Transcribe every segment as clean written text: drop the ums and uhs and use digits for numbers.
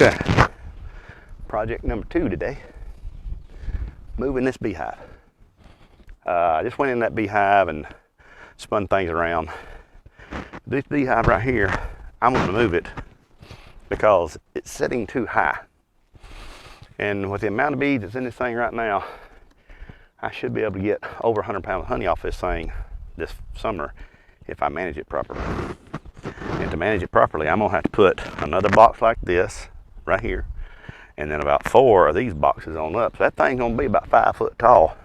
Okay, project number 2 today, moving this beehive. I just went in that beehive and spun things around. This beehive right here, I'm going to move it because it's sitting too high. And with the amount of bees that's in this thing right now, I should be able to get over 100 pounds of honey off this thing this summer if I manage it properly. And to manage it properly, I'm going to have to put another box like this right here, and then about 4 of these boxes on up. So that thing's going to be about 5 foot tall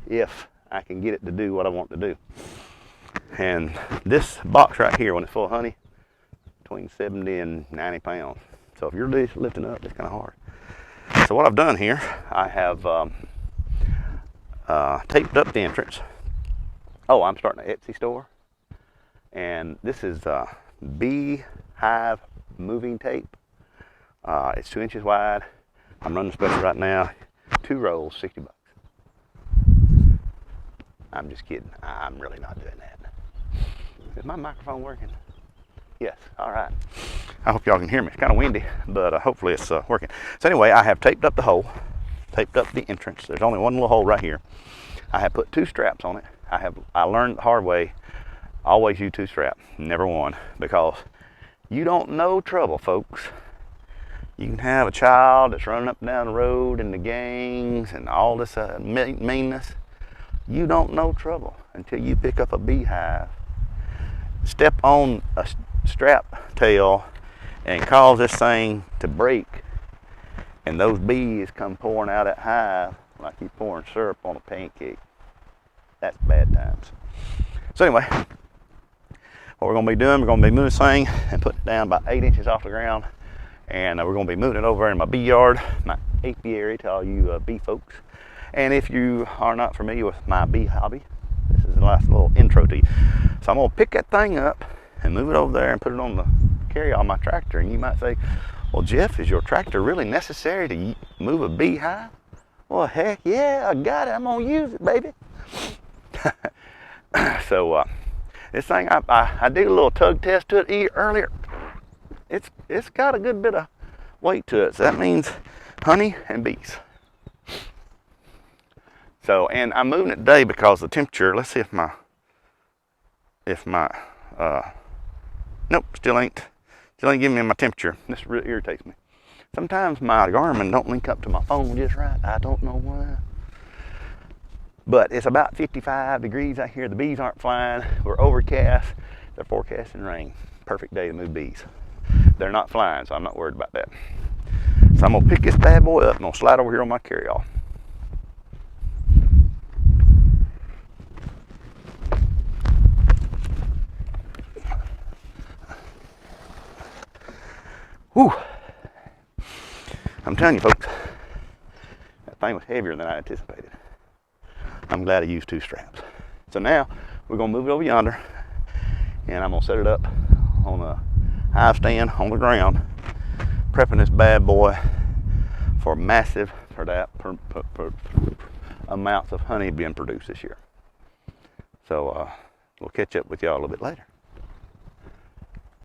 if I can get it to do what I want to do. And this box right here, when it's full of honey, between 70 and 90 pounds. So if you're lifting up, it's kind of hard. So what I've done here, I have taped up the entrance. Oh, I'm starting an Etsy store. And this is beehive moving tape. It's 2 inches wide. I'm running special right now. 2 rolls, $60. I'm just kidding. I'm really not doing that. Is my microphone working? Yes. All right. I hope y'all can hear me. It's kind of windy, but hopefully it's working. So anyway, I have taped up the hole, taped up the entrance. There's only one little hole right here. I have put 2 straps on it. I learned the hard way. Always use 2 straps, never 1, because you don't know trouble, folks. You can have a child that's running up and down the road in the gangs and all this meanness. You don't know trouble until you pick up a beehive, step on a strap tail, and cause this thing to break, and those bees come pouring out of that hive like you're pouring syrup on a pancake. That's bad times. So anyway, what we're going to be doing, we're going to be moving this thing and putting it down about 8 inches off the ground, and we're going to be moving it over in my bee yard, my apiary, to all you bee folks. And if you are not familiar with my bee hobby, this is a nice little intro to you. So I'm going to pick that thing up and move it over there and put it on the carry on my tractor. And you might say, well, Jeff, is your tractor really necessary to move a beehive? Well, heck yeah, I got it. I'm going to use it, baby. So this thing, I did a little tug test to it earlier. It's got a good bit of weight to it. So that means honey and bees. So, and I'm moving it today because the temperature, let's see if my nope, still ain't giving me my temperature. This really irritates me. Sometimes my Garmin don't link up to my phone just right. I don't know why. But it's about 55 degrees out here. The bees aren't flying. We're overcast. They're forecasting rain. Perfect day to move bees. They're not flying, so I'm not worried about that. So I'm gonna pick this bad boy up and I'll slide over here on my carry-all. Whew. I'm telling you, folks, that thing was heavier than I anticipated. I'm glad I used 2 straps. So now we're gonna move it over yonder, and I'm gonna set it up on a hive stand on the ground, prepping this bad boy for amounts of honey being produced this year. So we'll catch up with y'all a little bit later.